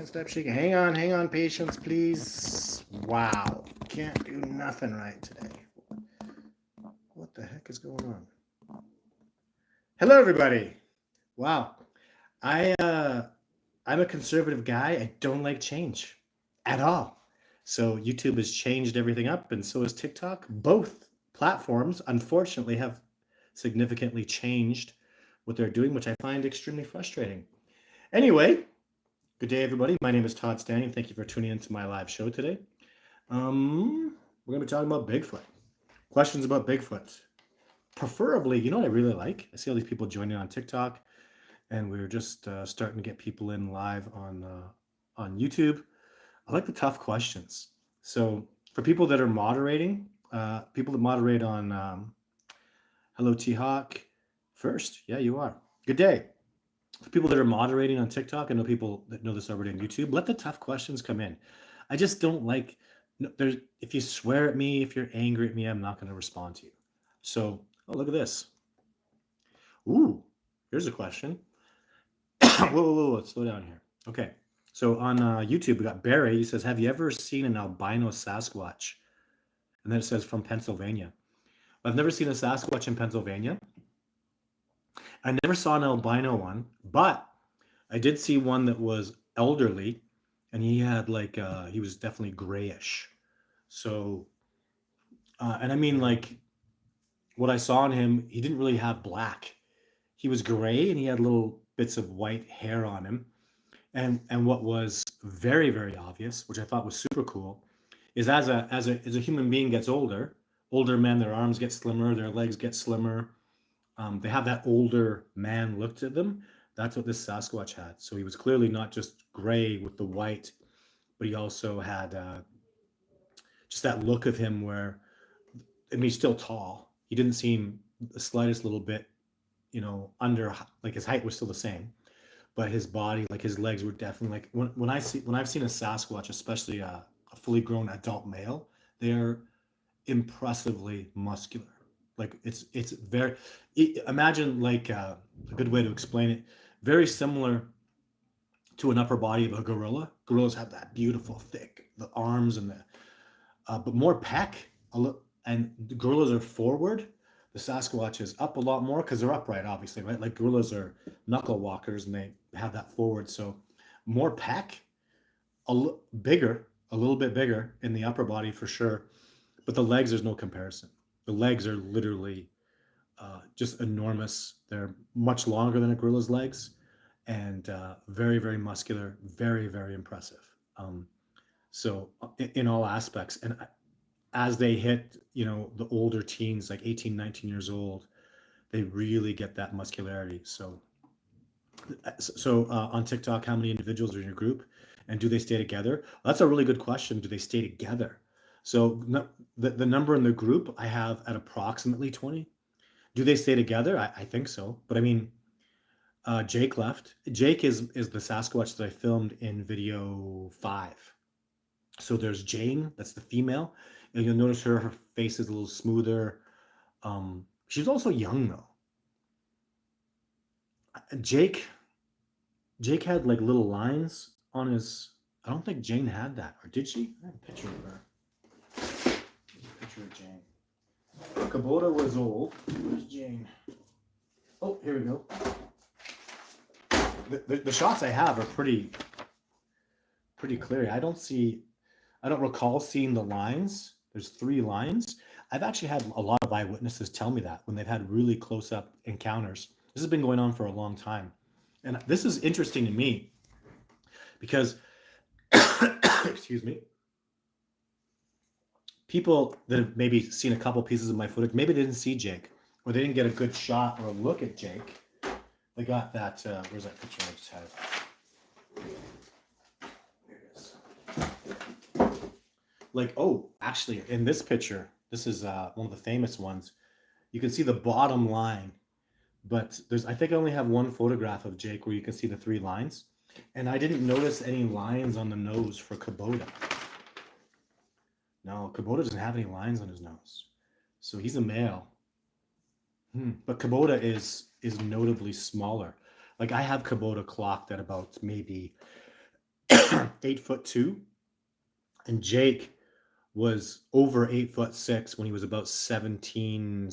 Can't stop shaking. Hang on, patience, please. Wow. Can't do nothing right today. What the heck is going on? Hello, everybody. Wow. I I'm a conservative guy. I don't like change at all. So YouTube has changed everything up, and so has TikTok. Both platforms, unfortunately, have significantly changed what they're doing, which I find extremely frustrating. Anyway, good day, everybody. My name is Todd Standing. Thank you for tuning into my live show today. We're going to be talking about Bigfoot. Questions about Bigfoot. Preferably, you know what I really like? I see all these people joining on TikTok, and we're just starting to get people in live on YouTube. I like the tough questions. So for people that are moderating, people that moderate on Hello T-Hawk first. Yeah, you are. Good day. For people that are moderating on TikTok, I know people that know this already on YouTube, let the tough questions come in. I just don't like, there's, if you swear at me, if you're angry at me, I'm not going to respond to you. So, oh, look at this. Ooh, here's a question. Whoa, slow down here. Okay, so on YouTube, we got Barry. He says, have you ever seen an albino Sasquatch? And then it says from Pennsylvania. I've never seen a Sasquatch in Pennsylvania. I never saw an albino one, but I did see one that was elderly, and he had like he was definitely grayish. So, and I mean like what I saw in him, he didn't really have black. He was gray, and he had little bits of white hair on him. And what was very obvious, which I thought was super cool, is as a human being gets older, older men, their arms get slimmer, their legs get slimmer. They have that older man look to them. That's what this Sasquatch had. So he was clearly not just gray with the white, but he also had just that look of him where, I mean, he's still tall. He didn't seem the slightest little bit, under, like his height was still the same, but his body, like his legs were definitely like when I've seen a Sasquatch, especially a fully grown adult male, they're impressively muscular. Like it's very imagine like a good way to explain it, very similar to an upper body of a gorilla. Gorillas have that beautiful thick the arms and the but more pec and the gorillas are forward. The Sasquatch is up a lot more because they're upright, obviously, right? Like gorillas are knuckle walkers and they have that forward. So more pec, bigger, a little bit bigger in the upper body for sure. But the legs, there's no comparison. The legs are literally just enormous. They're much longer than a gorilla's legs, and very muscular, very impressive. So in all aspects, and as they hit, the older teens, like 18, 19 years old, they really get that muscularity. So on TikTok, how many individuals are in your group, and do they stay together? Well, that's a really good question. Do they stay together? So the number in the group I have at approximately 20. Do they stay together? I think so. But I mean, Jake left. Jake is the Sasquatch that I filmed in video 5. So there's Jane, that's the female. And you'll notice her face is a little smoother. She's also young though. Jake had like little lines on his. I don't think Jane had that, or did she? I have a picture of her. Picture of Jane. Kubota was old. Where's Jane? Oh, here we go. The shots I have are pretty clear. I don't recall seeing the lines. There's 3 lines. I've actually had a lot of eyewitnesses tell me that when they've had really close-up encounters. This has been going on for a long time. And this is interesting to me because, excuse me, people that have maybe seen a couple pieces of my footage, maybe they didn't see Jake, or they didn't get a good shot or a look at Jake. They got that, where's that picture I just had? There it is. Like, oh, actually, in this picture, this is one of the famous ones. You can see the bottom line, but I think I only have one photograph of Jake where you can see the 3 lines. And I didn't notice any lines on the nose for Kubota. No, Kubota doesn't have any lines on his nose. So he's a male. But Kubota is notably smaller. Like I have Kubota clocked at about maybe 8'2", and Jake was over 8'6" when he was about 17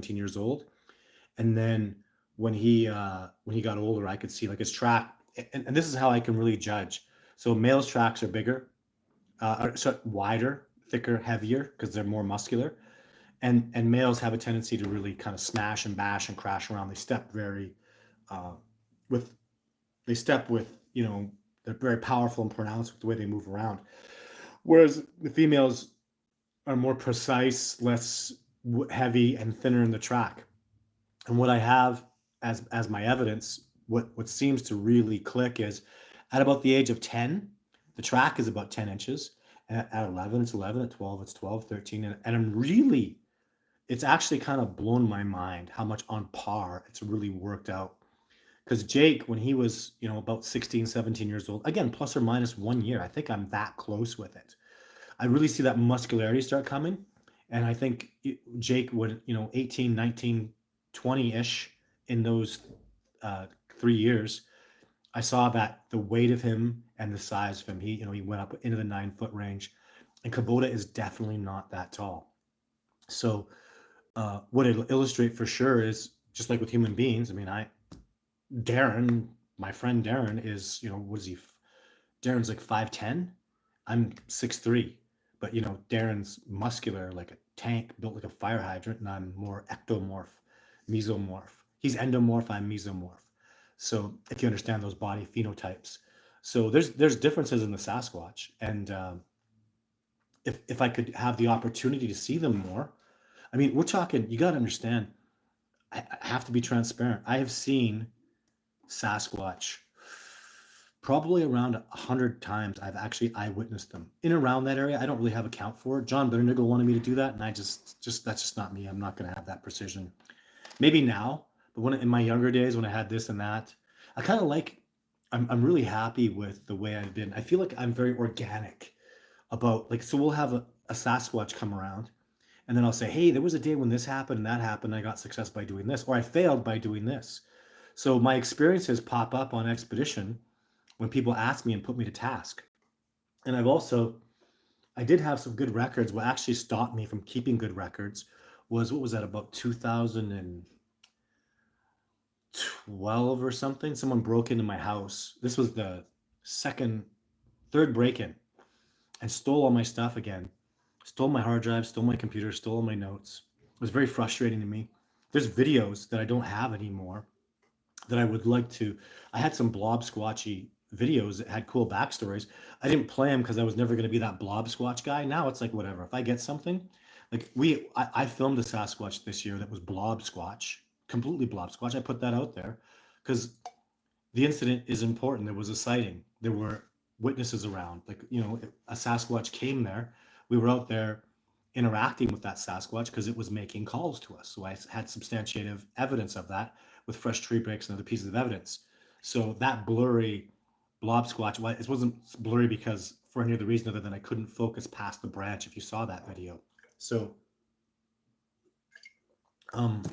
years old. And then when he got older, I could see like his track, and this is how I can really judge. So males' tracks are bigger, wider, thicker, heavier because they're more muscular, and males have a tendency to really kind of smash and bash and crash around. They step very uh, with they step with they're very powerful and pronounced with the way they move around. Whereas the females are more precise, less heavy, and thinner in the track. And what I have as my evidence, what seems to really click is at about the age of 10, the track is about 10 inches. And at 11, it's 11. At 12, it's 12, 13. And I'm really, it's actually kind of blown my mind how much on par it's really worked out. Because Jake, when he was, about 16, 17 years old, again, plus or minus 1 year, I think I'm that close with it. I really see that muscularity start coming. And I think Jake would, 18, 19, 20-ish in those 3 years. I saw that the weight of him and the size of him, he went up into the 9 foot range. And Kubota is definitely not that tall. So what it'll illustrate for sure is just like with human beings. I mean, Darren, my friend Darren is, what is he? Darren's like 5'10". I'm 6'3", but Darren's muscular like a tank, built like a fire hydrant, and I'm more ectomorph, mesomorph. He's endomorph, I'm mesomorph. So if you understand those body phenotypes, so there's differences in the Sasquatch, and if I could have the opportunity to see them more, I mean, we're talking. You got to understand. I have to be transparent. I have seen Sasquatch probably around 100 times. I've actually eyewitnessed them in around that area. I don't really have a count for it. John Bitternickel wanted me to do that, and I just that's just not me. I'm not going to have that precision. Maybe now, but when in my younger days when I had this and that, I kind of like. I'm really happy with the way I've been. I feel like I'm very organic about like so we'll have a Sasquatch come around, and then I'll say, hey, there was a day when this happened and that happened. And I got success by doing this, or I failed by doing this. So my experiences pop up on expedition when people ask me and put me to task. And I did have some good records. What actually stopped me from keeping good records was, what was that, about 2012 or something? Someone broke into my house. This was the third break in, and stole all my stuff again. Stole my hard drive, stole my computer, stole all my notes. It was very frustrating to me. There's videos that I don't have anymore that I would like to. I had some blob squatchy videos that had cool backstories. I didn't play them because I was never going to be that blob squatch guy. Now it's like whatever. If I get something, like I filmed a Sasquatch this year that was blob squatch, completely blob squatch. I put that out there because the incident is important. There was a sighting. There were witnesses around. Like a Sasquatch came there. We were out there interacting with that Sasquatch because it was making calls to us. So I had substantiative evidence of that with fresh tree breaks and other pieces of evidence. So that blurry blob squatch, well, it wasn't blurry because for any other reason other than I couldn't focus past the branch if you saw that video. So, but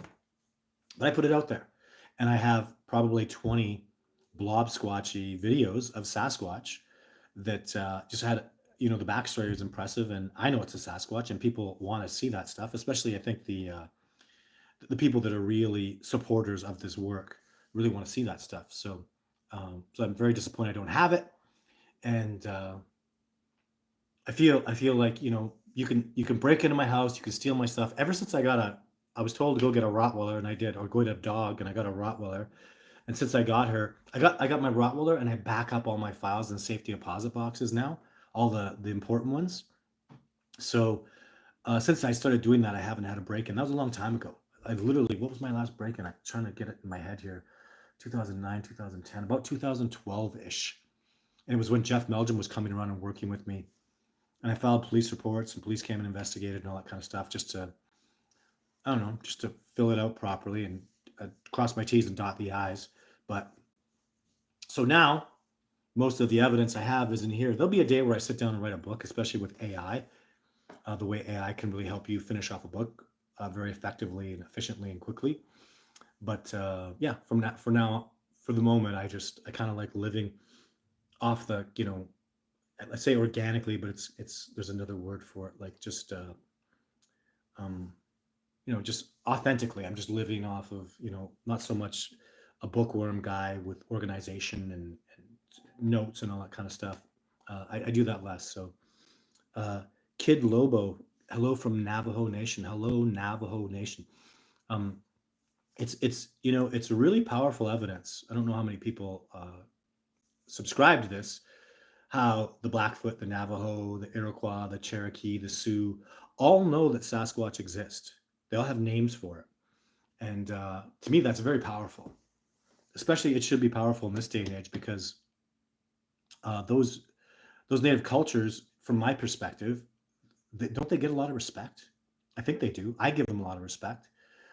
I put it out there, and I have probably 20 blob squatchy videos of Sasquatch that just had the backstory was impressive, and I know it's a Sasquatch, and people want to see that stuff. Especially, I think the people that are really supporters of this work really want to see that stuff. So, so I'm very disappointed I don't have it, and I feel like you can break into my house, you can steal my stuff. Ever since I was told to go get a Rottweiler, and I did, or go get a dog, and I got a Rottweiler. And since I got her, I got my Rottweiler, and I back up all my files in safety deposit boxes now, all the important ones. So since I started doing that, I haven't had a break in. That was a long time ago. I literally, what was my last break in? I'm trying to get it in my head here. 2009, 2010, about 2012-ish. And it was when Jeff Meldrum was coming around and working with me. And I filed police reports, and police came and investigated and all that kind of stuff just to, I don't know, just to fill it out properly and cross my T's and dot the I's. But so now, most of the evidence I have is in here. There'll be a day where I sit down and write a book, especially with AI. The way AI can really help you finish off a book very effectively and efficiently and quickly. But yeah, for the moment, I kind of like living off the, let's say organically, but it's there's another word for it, like just um, just authentically. I'm just living off of, not so much a bookworm guy with organization and notes and all that kind of stuff. I do that less. So, uh, Kid Lobo, hello from Navajo Nation. Hello, Navajo Nation. Um, it's really powerful evidence. I don't know how many people subscribe to this. How the Blackfoot, the Navajo, the Iroquois, the Cherokee, the Sioux all know that Sasquatch exists. They all have names for it. And to me, that's very powerful. Especially, it should be powerful in this day and age because those native cultures, from my perspective, don't they get a lot of respect? I think they do. I give them a lot of respect.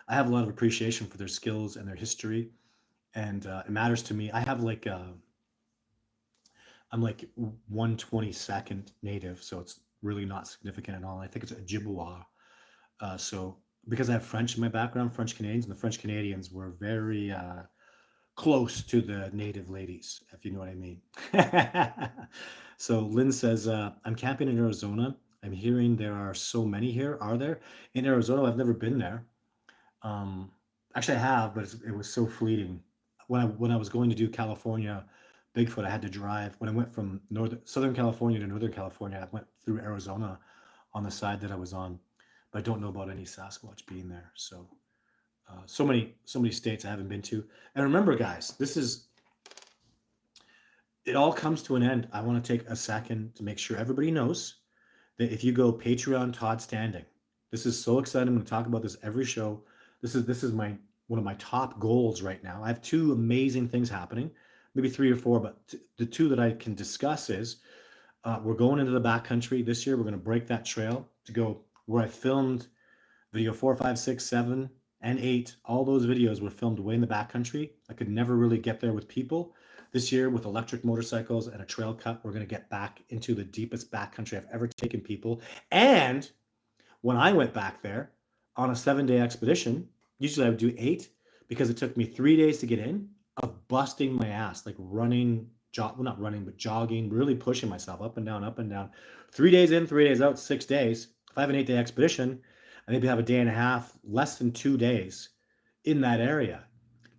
I have a lot of appreciation for their skills and their history, and it matters to me. I'm like 1/22nd native, so it's really not significant at all. I think it's a Ojibwa. So because I have French in my background, French Canadians, and the French Canadians were very close to the native ladies, if you know what I mean. So Lynn says, I'm camping in Arizona. I'm hearing there are so many here. Are there? In Arizona, I've never been there. Um, Actually, I have, but it was so fleeting. When I was going to do California Bigfoot, I had to drive. When I went from Southern California to Northern California, I went through Arizona on the side that I was on, but I don't know about any Sasquatch being there. So so many states I haven't been to. And remember, guys, it all comes to an end. I want to take a second to make sure everybody knows that if you go Patreon Todd Standing, this is so exciting. I'm going to talk about this every show. This is my one of my top goals right now. I have two amazing things happening, maybe three or four, but the two that I can discuss is we're going into the backcountry this year. We're going to break that trail to go where I filmed video 4, 5, 6, 7, and 8. All those videos were filmed way in the backcountry. I could never really get there with people. This year, with electric motorcycles and a trail cut, we're going to get back into the deepest backcountry I've ever taken people. And when I went back there on a 7-day expedition, usually I would do 8 because it took me 3 days to get in, of busting my ass, like running, well, not running, but jogging, really pushing myself up and down, up and down. 3 days in, 3 days out, 6 days. If I have an 8-day expedition, I maybe have a day and a half, less than 2 days in that area.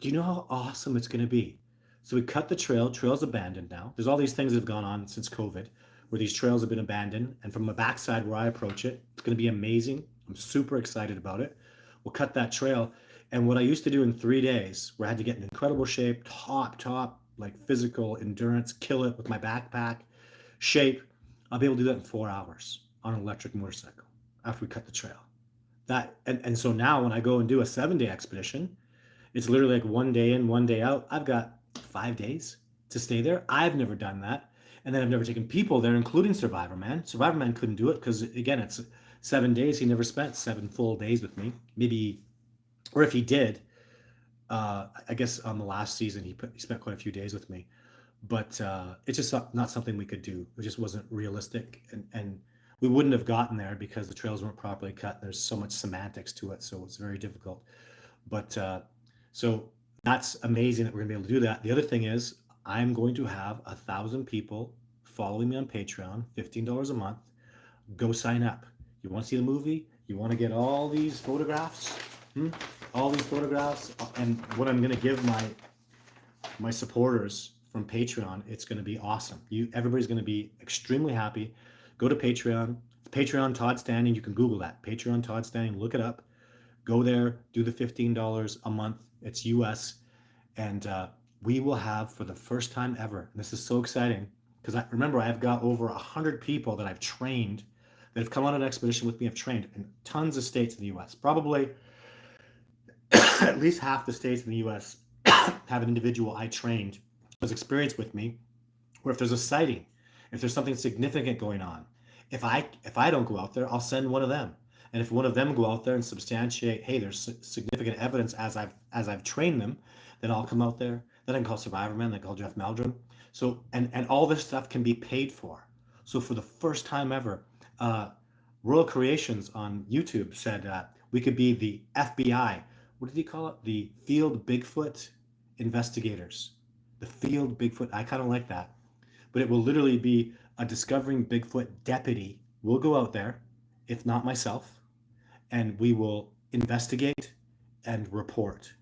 Do you know how awesome it's going to be? So we cut the trail. Trail's abandoned now. There's all these things that have gone on since COVID where these trails have been abandoned. And from the backside where I approach it, it's going to be amazing. I'm super excited about it. We'll cut that trail. And what I used to do in 3 days, where I had to get in incredible shape, top, like physical endurance, kill it with my backpack shape, I'll be able to do that in 4 hours on an electric motorcycle after we cut the trail. And so now when I go and do a 7-day expedition, it's literally like 1 day in, 1 day out. I've got 5 days to stay there. I've never done that. And then I've never taken people there, including Survivor Man. Survivor Man couldn't do it because, again, it's 7 days. He never spent 7 full days with me. Maybe, or if he did, I guess on the last season, he spent quite a few days with me. But it's just not something we could do. It just wasn't realistic. And we wouldn't have gotten there because the trails weren't properly cut. There's so much semantics to it. So it's very difficult. But so that's amazing that we're gonna be able to do that. The other thing is I'm going to have 1,000 people following me on Patreon, $15 a month. Go sign up. You want to see the movie? You want to get all these photographs? All these photographs, and what I'm gonna give my supporters from Patreon, it's gonna be awesome. Everybody's gonna be extremely happy. Go to Patreon. Patreon Todd Standing. You can Google that. Patreon Todd Standing. Look it up. Go there, do the $15 a month. It's US. And we will have, for the first time ever, and this is so exciting, because remember, I've got over 100 people that I've trained, that have come on an expedition with me. I've trained in tons of states in the US. Probably at least half the states in the US have an individual I trained, has experience with me, where if there's a sighting, if there's something significant going on, if I don't go out there, I'll send one of them. And if one of them go out there and substantiate, hey, there's significant evidence as I've trained them, then I'll come out there. Then I can call Survivor Man, then call Jeff Meldrum. So and all this stuff can be paid for. So for the first time ever, Royal Creations on YouTube said we could be the FBI. What did he call it? The Field Bigfoot Investigators. The Field Bigfoot. I kind of like that. but it will literally be a Discovering Bigfoot deputy will go out there, if not myself, and we will investigate and report.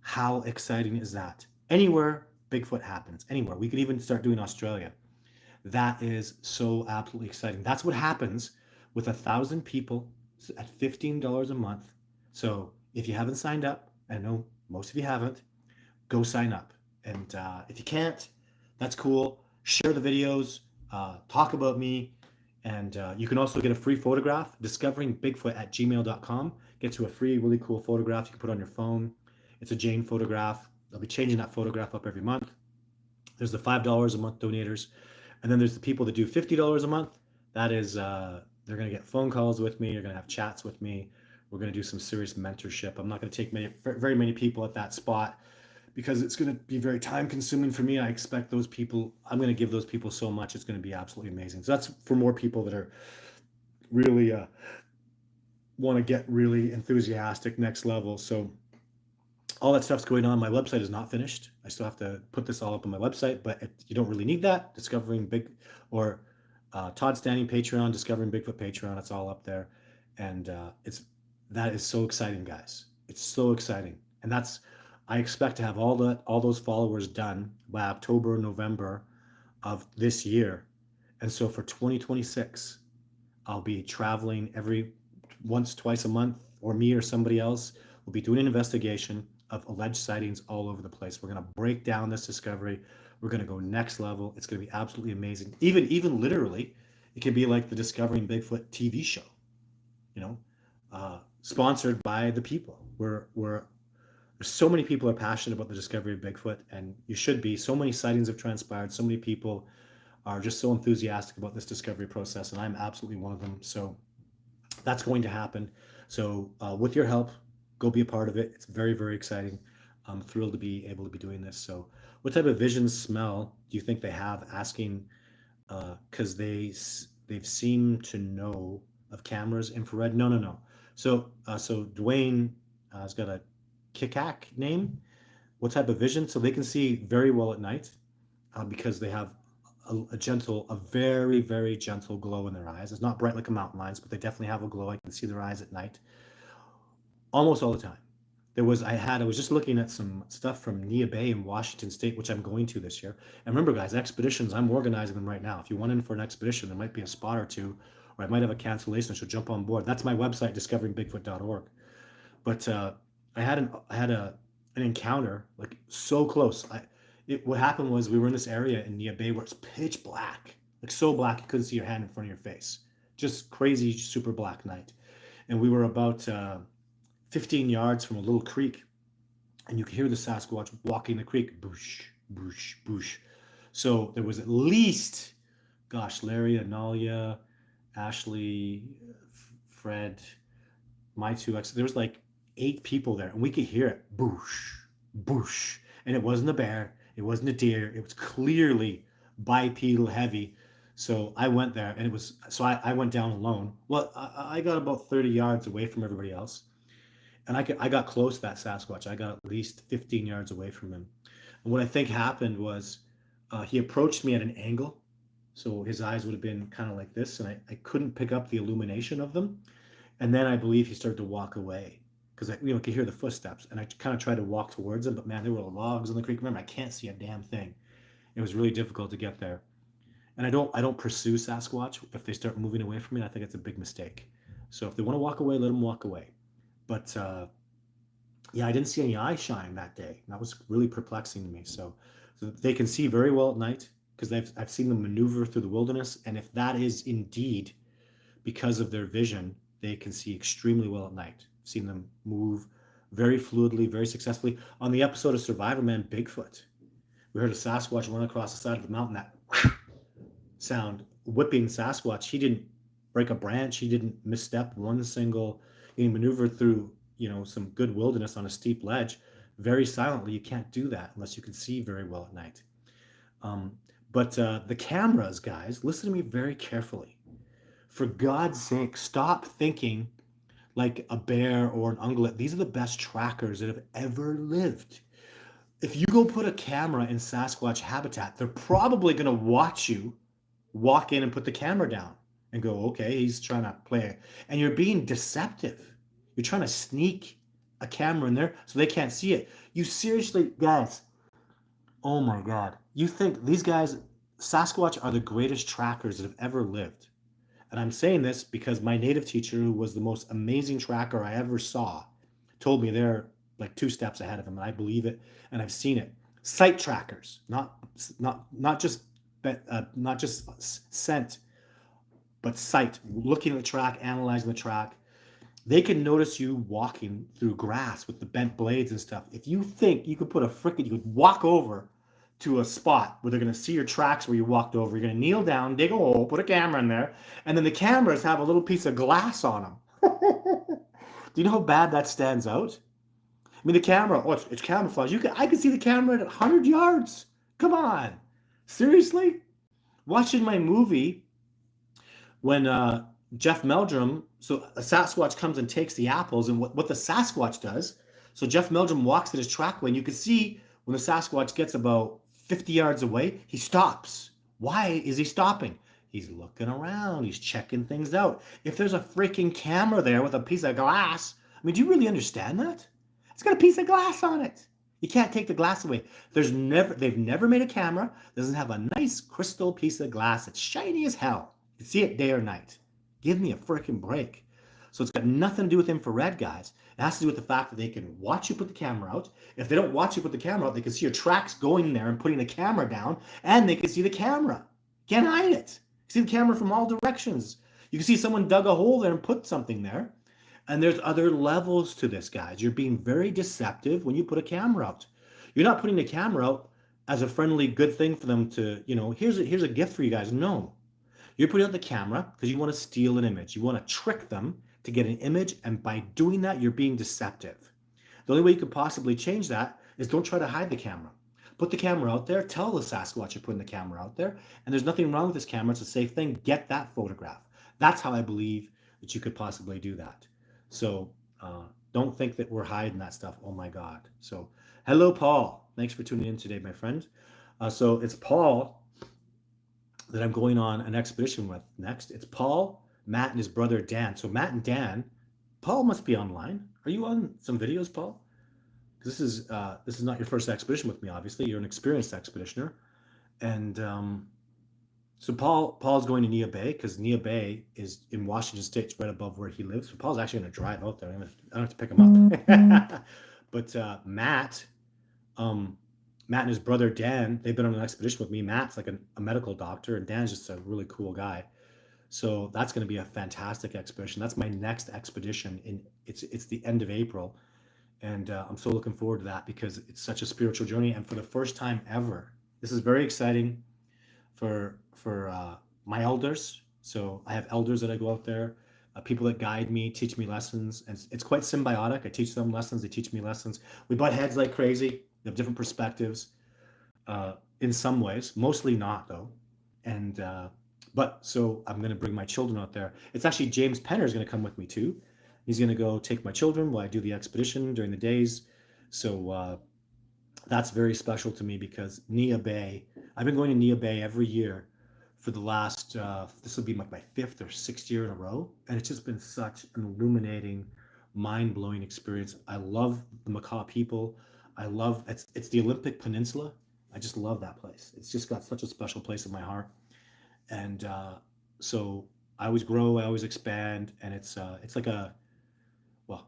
How exciting is that? Anywhere Bigfoot happens, anywhere. We could even start doing Australia. That is so absolutely exciting. That's what happens with 1,000 people at $15 a month. So if you haven't signed up, I know most of you haven't, go sign up. And if you can't, that's cool. Share the videos, talk about me, and you can also get a free photograph, discoveringbigfoot@gmail.com. Gets you a free, really cool photograph you can put on your phone. It's a Jane photograph. I'll be changing that photograph up every month. There's the $5 a month donators. And then there's the people that do $50 a month. That is, they're going to get phone calls with me. You're going to have chats with me. We're going to do some serious mentorship. I'm not going to take very many people at that spot because it's going to be very time consuming for me. I expect those people, I'm going to give those people so much. It's going to be absolutely amazing. So that's for more people that are really want to get really enthusiastic next level. So all that stuff's going on. My website is not finished. I still have to put this all up on my website, but you don't really need that. Discovering Big or Todd Standing Patreon, Discovering Bigfoot Patreon. It's all up there, and that is so exciting, guys. It's so exciting, and I expect to have all those followers done by October, November of this year, and so for 2026, I'll be traveling twice a month, or me or somebody else will be doing an investigation of alleged sightings all over the place. We're going to break down this discovery. We're going to go next level. It's going to be absolutely amazing. Even literally, it can be like the Discovering Bigfoot TV show, sponsored by the people. There's so many people are passionate about the discovery of Bigfoot, and you should be. So many sightings have transpired. So many people are just so enthusiastic about this discovery process, and I'm absolutely one of them. So that's going to happen. So with your help, go be a part of it. It's very, very exciting. I'm thrilled to be able to be doing this. So what type of vision smell do you think they have? Asking because they've seemed to know of cameras, infrared. No. So Dwayne has got a Kikak name. What type of vision? So they can see very well at night because they have a very, very gentle glow in their eyes. It's not bright like a mountain lion's, but they definitely have a glow. I can see their eyes at night almost all the time. I was just looking at some stuff from Neah Bay in Washington State, which I'm going to this year. And remember, guys, expeditions, I'm organizing them right now. If you want in for an expedition, there might be a spot or two, or I might have a cancellation, so jump on board. That's my website, discoveringbigfoot.org. But I had an encounter, like so close. What happened was we were in this area in Neah Bay where it's pitch black, like so black you couldn't see your hand in front of your face. Just crazy, super black night. And we were about 15 yards from a little creek, and you could hear the Sasquatch walking the creek, boosh, boosh, boosh. So there was at least, Larry, Analia, Ashley, Fred, my two ex. There was like 8 people there, and we could hear it, boosh, boosh. And it wasn't a bear, it wasn't a deer. It was clearly bipedal heavy. So I went there, and I went down alone. Well, I got about 30 yards away from everybody else. And I got close to that Sasquatch. I got at least 15 yards away from him. And what I think happened was he approached me at an angle. So his eyes would have been kind of like this, and I couldn't pick up the illumination of them. And then I believe he started to walk away because I could hear the footsteps. And I kind of tried to walk towards him, but man, there were logs on the creek. Remember, I can't see a damn thing. It was really difficult to get there. And I don't pursue Sasquatch if they start moving away from me. I think it's a big mistake. So if they want to walk away, let them walk away. But yeah, I didn't see any eye shine that day. That was really perplexing to me. So they can see very well at night because I've seen them maneuver through the wilderness. And if that is indeed because of their vision, they can see extremely well at night. I've seen them move very fluidly, very successfully. On the episode of Survivor Man, Bigfoot, we heard a Sasquatch run across the side of the mountain, that sound, whipping Sasquatch. He didn't break a branch. He didn't misstep one single. He maneuvered through, some good wilderness on a steep ledge very silently. You can't do that unless you can see very well at night. But the cameras, guys, listen to me very carefully. For God's sake, stop thinking like a bear or an ungulate. These are the best trackers that have ever lived. if you go put a camera in Sasquatch habitat, they're probably going to watch you walk in and put the camera down and go, okay, he's trying to play it. And you're being deceptive. You're trying to sneak a camera in there so they can't see it. You seriously, guys, oh my God. You think these guys, Sasquatch are the greatest trackers that have ever lived. And I'm saying this because my native teacher, who was the most amazing tracker I ever saw, told me they're like 2 steps ahead of him, and I believe it, and I've seen it. Sight trackers, not just not just scent, but sight. Looking at the track, analyzing the track, they can notice you walking through grass with the bent blades and stuff. If you think you could put a frickin', you could walk over to a spot where they're going to see your tracks where you walked over. You're going to kneel down, dig a hole, put a camera in there, and then the cameras have a little piece of glass on them. Do you know how bad that stands out? I mean, the camera, oh, it's camouflage. I can see the camera at 100 yards. Come on. Seriously? Watching my movie when Jeff Meldrum, so a Sasquatch comes and takes the apples, and what the Sasquatch does, so Jeff Meldrum walks at his trackway, and you can see when the Sasquatch gets about 50 yards away, he stops. Why is he stopping? He's looking around. He's checking things out. If there's a freaking camera there with a piece of glass, I mean, do you really understand that? It's got a piece of glass on it. You can't take the glass away. They've never made a camera that doesn't have a nice crystal piece of glass. It's shiny as hell. You can see it day or night. Give me a freaking break. So it's got nothing to do with infrared, guys. It has to do with the fact that they can watch you put the camera out. If they don't watch you put the camera out, they can see your tracks going there and putting the camera down, and they can see the camera. Can't hide it. You see the camera from all directions. You can see someone dug a hole there and put something there. And there's other levels to this, guys. You're being very deceptive when you put a camera out. You're not putting the camera out as a friendly, good thing for them to, here's a gift for you guys. No. You're putting out the camera because you want to steal an image. You want to trick them to get an image, and by doing that, you're being deceptive. The only way you could possibly change that is don't try to hide the camera. Put the camera out there. Tell the Sasquatch you're putting the camera out there, and there's nothing wrong with this camera. It's a safe thing. Get that photograph. That's how I believe that you could possibly do that. So don't think that we're hiding that stuff. Oh my God. So hello, Paul. Thanks for tuning in today, my friend. So it's Paul that I'm going on an expedition with next. It's Paul, Matt, and his brother Dan. So Matt and Dan, Paul must be online. Are you on some videos, Paul? This is not your first expedition with me, obviously. You're an experienced expeditioner. And so Paul's going to Neah Bay because Neah Bay is in Washington State. It's right above where he lives. So Paul's actually going to drive out there. I don't have to pick him up. But Matt and his brother Dan, they've been on an expedition with me. Matt's like a medical doctor, and Dan's just a really cool guy. So that's going to be a fantastic expedition. That's my next expedition. It's the end of April, and I'm so looking forward to that because it's such a spiritual journey. And for the first time ever, this is very exciting for my elders. So I have elders that I go out there, people that guide me, teach me lessons, and it's quite symbiotic. I teach them lessons, they teach me lessons. We butt heads like crazy. We have different perspectives in some ways, mostly not though. And but so I'm going to bring my children out there. It's actually James Penner is going to come with me too. He's going to go take my children while I do the expedition during the days. So that's very special to me because Neah Bay, I've been going to Neah Bay every year for the last, this will be my 5th or 6th year in a row. And it's just been such an illuminating, mind-blowing experience. I love the Makah people. I love, it's the Olympic Peninsula. I just love that place. It's just got such a special place in my heart. And so I always grow, I always expand. And it's like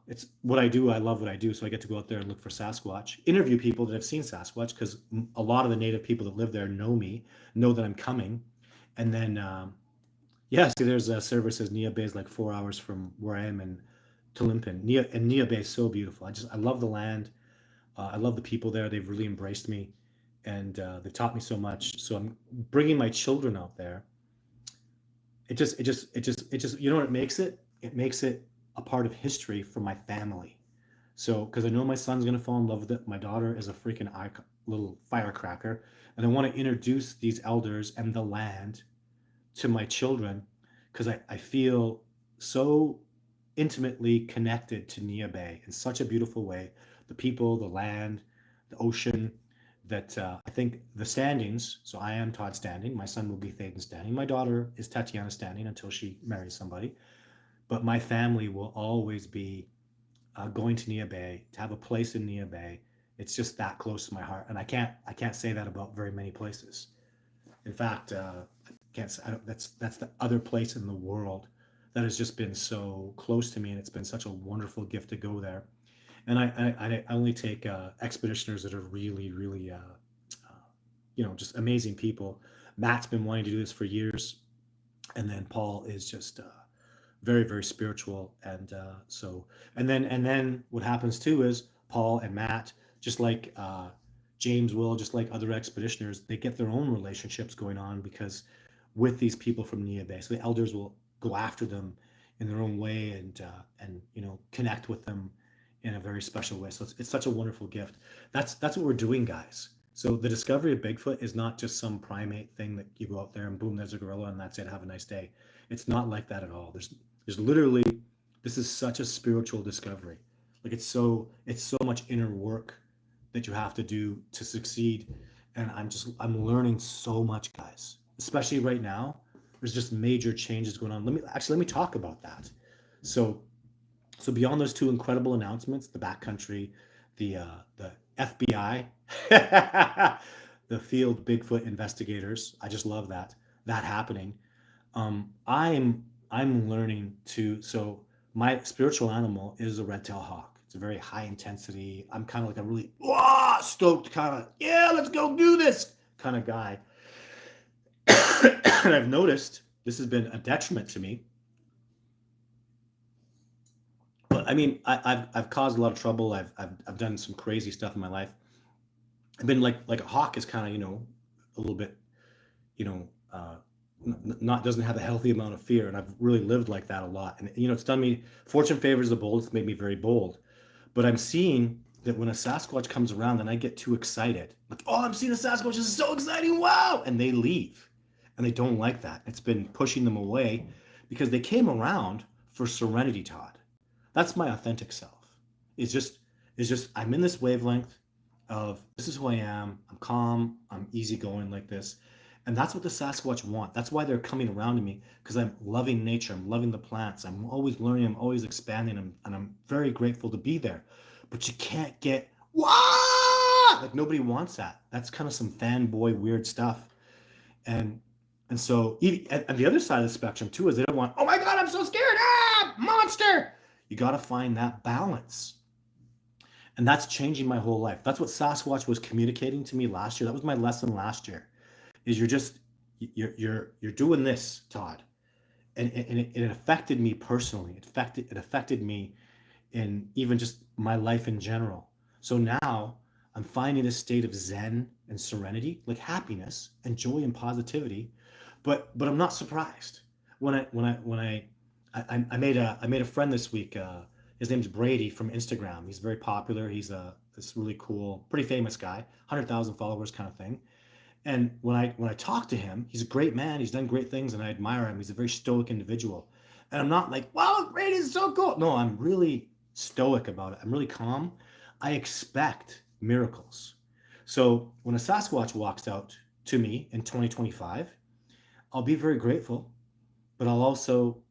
it's what I do. I love what I do. So I get to go out there and look for Sasquatch, interview people that have seen Sasquatch, because a lot of the native people that live there know me, know that I'm coming. And then, see, there's a server says Neah Bay is like 4 hours from where I am in Tulimpin. Neah Bay is so beautiful. I love the land. I love the people there. They've really embraced me, and they've taught me so much. So I'm bringing my children out there. It just, you know what it makes it? It makes it a part of history for my family. So, because I know my son's going to fall in love with it. My daughter is a freaking little firecracker. And I want to introduce these elders and the land to my children because I feel so intimately connected to Neah Bay in such a beautiful way. The people, the land, the ocean. that I think the Standings, so I am Todd Standing, my son will be Thaden Standing, my daughter is Tatiana Standing until she marries somebody, but my family will always be going to Neah Bay, to have a place in Neah Bay. It's just that close to my heart, and I can't say that about very many places. In fact, I can't say, that's the other place in the world that has just been so close to me, and it's been such a wonderful gift to go there. And I only take expeditioners that are really, really, just amazing people. Matt's been wanting to do this for years, and then Paul is just very, very spiritual, and and then what happens too is Paul and Matt, just like James will, just like other expeditioners, they get their own relationships going on because with these people from Neah Bay, so the elders will go after them in their own way and connect with them in a very special way. So it's such a wonderful gift. That's what we're doing, guys. So the discovery of Bigfoot is not just some primate thing that you go out there and boom, there's a gorilla and that's it. Have a nice day. It's not like that at all. There's literally, this is such a spiritual discovery. Like it's so much inner work that you have to do to succeed. And I'm learning so much, guys. Especially right now, there's just major changes going on. Let me talk about that. So so beyond those two incredible announcements, the backcountry, the FBI, the field Bigfoot investigators, I just love that happening. I'm learning to, so my spiritual animal is a red tail hawk. It's a very high intensity. I'm kind of like a really stoked kind of, yeah, let's go do this kind of guy. And I've noticed this has been a detriment to me. But I mean, I've caused a lot of trouble. I've done some crazy stuff in my life. I've been like a hawk is kind of a little bit you know not doesn't have a healthy amount of fear, and I've really lived like that a lot. And it's done me. Fortune favors the bold. It's made me very bold. But I'm seeing that when a Sasquatch comes around, and I get too excited, like, oh, I'm seeing a Sasquatch. This is so exciting! Wow! And they leave, and they don't like that. It's been pushing them away because they came around for serenity, Todd. That's my authentic self. It's just I'm in this wavelength of this is who I am. I'm calm. I'm easygoing like this. And that's what the Sasquatch want. That's why they're coming around to me, because I'm loving nature. I'm loving the plants. I'm always learning. I'm always expanding. And I'm very grateful to be there. But you can't get, wow! Like nobody wants that. That's kind of some fanboy weird stuff. And and so, and the other side of the spectrum too is they don't want, oh my God, I'm so scared. Ah, monster. You got to find that balance. And that's changing my whole life. That's what Sasquatch was communicating to me last year. That was my lesson last year. Is you're doing this, Todd, and it affected me personally. It affected me in even just my life in general. So now I'm finding a state of zen and serenity, like happiness and joy and positivity. But I'm not surprised when I made a friend this week. His name's Brady from Instagram. He's very popular. He's this really cool, pretty famous guy, 100,000 followers kind of thing. And when I talk to him, he's a great man. He's done great things, and I admire him. He's a very stoic individual. And I'm not like, wow, Brady is so cool. No, I'm really stoic about it. I'm really calm. I expect miracles. So when a Sasquatch walks out to me in 2025, I'll be very grateful, but I'll also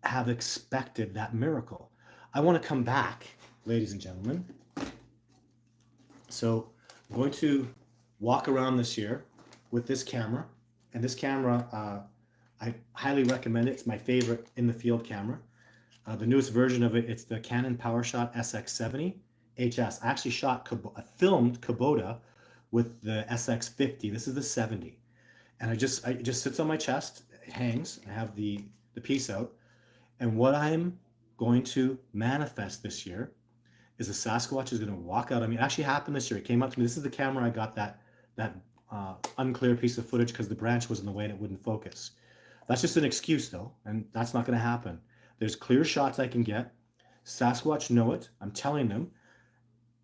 have expected that miracle. I want to come back, ladies and gentlemen. So I'm going to walk around this year with this camera. And this camera, I highly recommend it. It's my favorite in the field camera. The newest version of it, it's the Canon PowerShot SX70 HS. I actually I filmed Kubota with the SX50. This is the 70. And it just sits on my chest. It hangs. I have the piece out. And what I'm going to manifest this year is a Sasquatch is going to walk out. I mean, it actually happened this year. It came up to me. This is the camera I got that unclear piece of footage because the branch was in the way and it wouldn't focus. That's just an excuse though, and that's not going to happen. There's clear shots I can get. Sasquatch know it. I'm telling them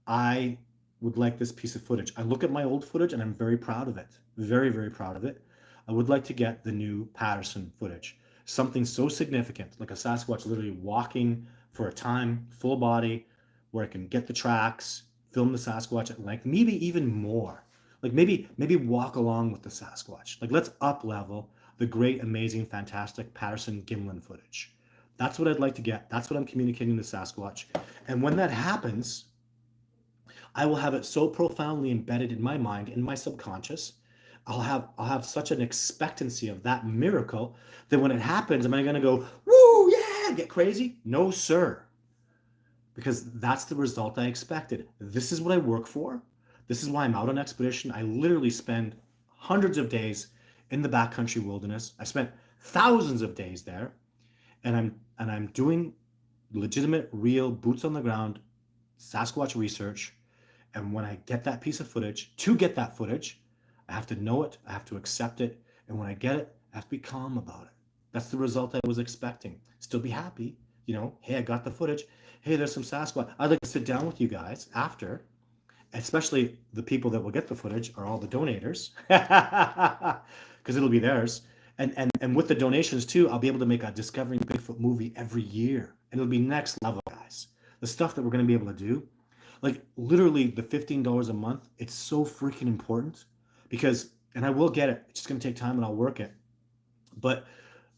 I would like this piece of footage. I look at my old footage and I'm very proud of it. Very, very proud of it. I would like to get the new Patterson footage. Something so significant, like a Sasquatch literally walking for a time, full body, where I can get the tracks, film the Sasquatch at length, maybe even more. Like maybe walk along with the Sasquatch. Like let's up level the great, amazing, fantastic Patterson Gimlin footage. That's what I'd like to get. That's what I'm communicating to Sasquatch. And when that happens, I will have it so profoundly embedded in my mind, in my subconscious. I'll have such an expectancy of that miracle that when it happens, am I going to go, woo, yeah, get crazy? No, sir. Because that's the result I expected. This is what I work for. This is why I'm out on expedition. I literally spend hundreds of days in the backcountry wilderness. I spent thousands of days there, and I'm doing legitimate, real, boots on the ground Sasquatch research. And when I get that piece of footage, to get that footage, I have to know it, I have to accept it, and when I get it, I have to be calm about it. That's the result I was expecting. Still be happy, hey, I got the footage. Hey, there's some Sasquatch. I'd like to sit down with you guys after, especially the people that will get the footage are all the donators, because it'll be theirs. And with the donations too, I'll be able to make a Discovering Bigfoot movie every year, and it'll be next level, guys. The stuff that we're going to be able to do, like literally the $15 a month, it's so freaking important because, and I will get it. It's just going to take time, and I'll work it. But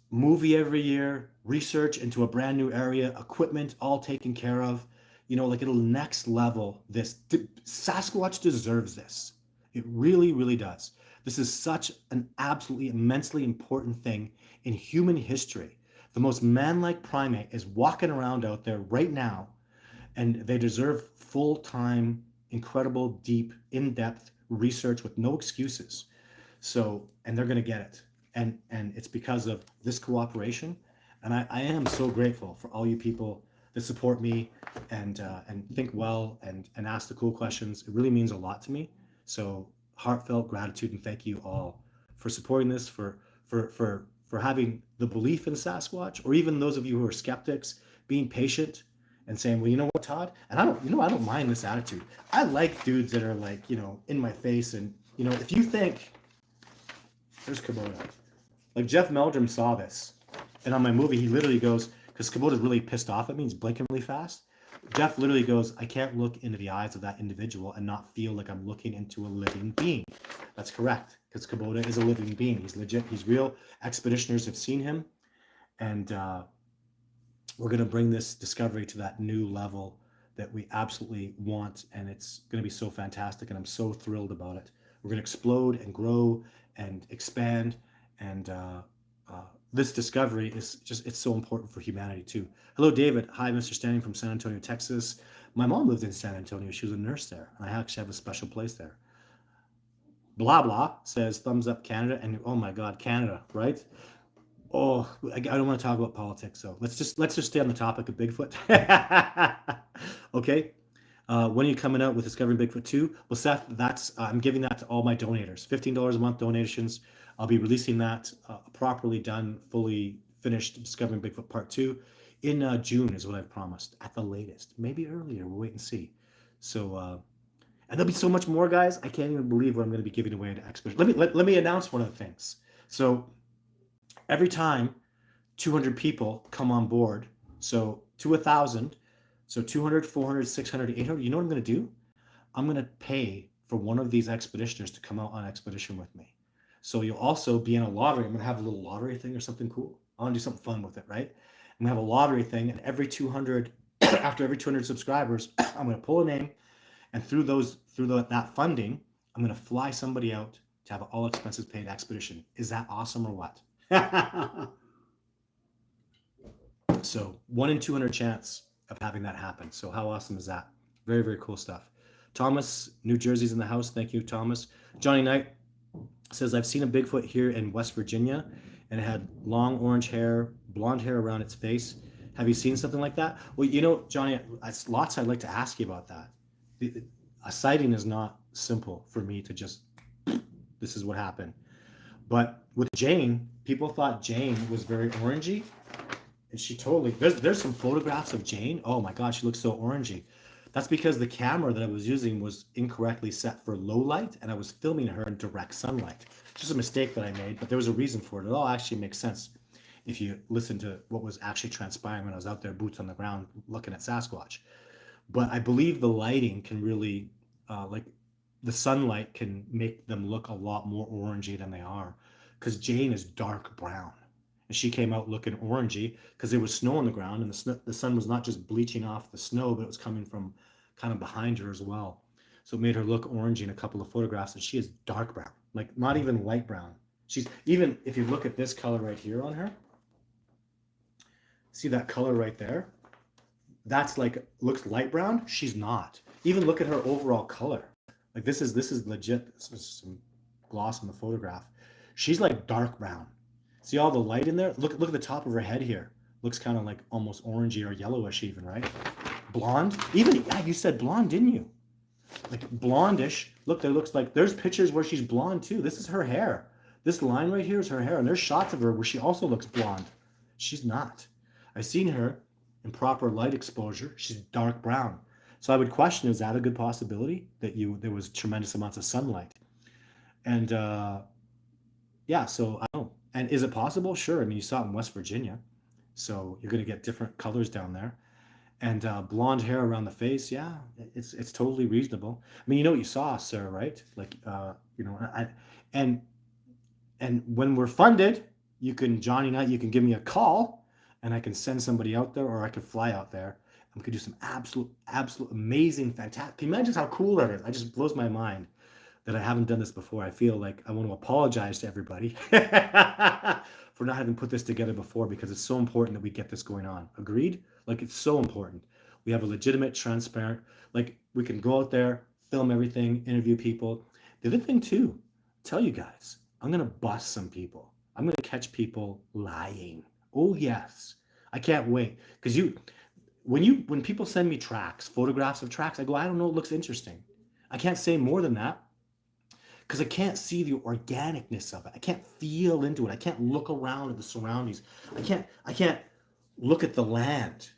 movie every year, research into a brand new area, equipment all taken care of, like it'll next level this. Sasquatch deserves this. It really, really does. This is such an absolutely immensely important thing in human history. The most man-like primate is walking around out there right now, and they deserve full-time, incredible, deep, in-depth research with no excuses. So, and they're going to get it. And it's because of this cooperation. And I am so grateful for all you people that support me and think well and ask the cool questions. It really means a lot to me. So heartfelt gratitude and thank you all for supporting this, for having the belief in Sasquatch, or even those of you who are skeptics, being patient and saying, well, you know what, Todd? And I don't mind this attitude. I like dudes that are like, in my face. And, if you think, there's Kubota. Like Jeff Meldrum saw this, and on my movie, he literally goes, because Kubota's really pissed off at me, he's blinking really fast. Jeff literally goes, I can't look into the eyes of that individual and not feel like I'm looking into a living being. That's correct, because Kubota is a living being. He's legit. He's real. Expeditioners have seen him, and we're going to bring this discovery to that new level that we absolutely want, and it's going to be so fantastic, and I'm so thrilled about it. We're going to explode and grow and expand, and this discovery is just, it's so important for humanity too. Hello, David. Hi, Mr. Standing from San Antonio, Texas. My mom lived in San Antonio. She was a nurse there, and I actually have a special place there. Blah, blah says thumbs up Canada, and oh my God, Canada, right? Oh, I don't want to talk about politics, so let's just stay on the topic of Bigfoot. Okay. When are you coming out with Discovering Bigfoot 2? Well, Seth, that's I'm giving that to all my donators. $15 a month donations. I'll be releasing that properly done, fully finished Discovering Bigfoot Part 2 in June is what I've promised, at the latest. Maybe earlier. We'll wait and see. So, and there'll be so much more, guys. I can't even believe what I'm going to be giving away to expedition. Let me announce one of the things. So every time 200 people come on board, so to 1,000, so 200, 400, 600, 800, you know what I'm going to do? I'm going to pay for one of these expeditioners to come out on expedition with me. So you'll also be in a lottery. I'm going to have a little lottery thing or something cool. I want to do something fun with it, right? I'm going to have a lottery thing, and every 200, after every 200 subscribers, I'm going to pull a name, and through that funding, I'm going to fly somebody out to have an all expenses paid expedition. Is that awesome or what? So 1 in 200 chance of having that happen. So how awesome is that? Very, very cool stuff. Thomas, New Jersey's in the house. Thank you, Thomas. Johnny Knight says, I've seen a Bigfoot here in West Virginia, and it had long orange hair, blonde hair around its face. Have you seen something like that? Well, Johnny, lots I'd like to ask you about that. A sighting is not simple for me to just, this is what happened. But with Jane, people thought Jane was very orangey. And she totally, there's some photographs of Jane. Oh my God, she looks so orangey. That's because the camera that I was using was incorrectly set for low light, and I was filming her in direct sunlight. Just a mistake that I made, but there was a reason for it. It all actually makes sense if you listen to what was actually transpiring when I was out there, boots on the ground, looking at Sasquatch. But I believe the lighting can really, the sunlight can make them look a lot more orangey than they are, because Jane is dark brown. And she came out looking orangey because there was snow on the ground, and the sun was not just bleaching off the snow, but it was coming from kind of behind her as well. So it made her look orangey in a couple of photographs, and she is dark brown, like not even light brown. She's even, if you look at this color right here on her, see that color right there? That's like, looks light brown. She's not. Even look at her overall color. Like this is legit. This is some gloss on the photograph. She's like dark brown. See all the light in there? Look at the top of her head here. Looks kind of like almost orangey or yellowish even, right? Blonde. Even, yeah, you said blonde, didn't you? Like blondish. Look, there looks like, there's pictures where she's blonde too. This is her hair. This line right here is her hair. And there's shots of her where she also looks blonde. She's not. I've seen her in proper light exposure. She's dark brown. So I would question, is that a good possibility that there was tremendous amounts of sunlight? And yeah, so I don't know. And is it possible? Sure. I mean, you saw it in West Virginia, so you're going to get different colors down there. And blonde hair around the face, yeah, it's totally reasonable. I mean, you know what you saw, sir, right? Like, and and when we're funded, Johnny and I, you can give me a call, and I can send somebody out there, or I could fly out there, and we could do some absolute amazing, fantastic. Can you imagine how cool that is? It just blows my mind that I haven't done this before. I feel like I want to apologize to everybody for not having put this together before, because it's so important that we get this going on. Agreed? Like, it's so important. We have a legitimate, transparent, like, we can go out there, film everything, interview people. The other thing too, tell you guys, I'm going to bust some people. I'm going to catch people lying. Oh yes. I can't wait. Because when people send me tracks, photographs of tracks, I go, I don't know, it looks interesting. I can't say more than that, because I can't see the organicness of it. I can't feel into it. I can't look around at the surroundings. I can't look at the land.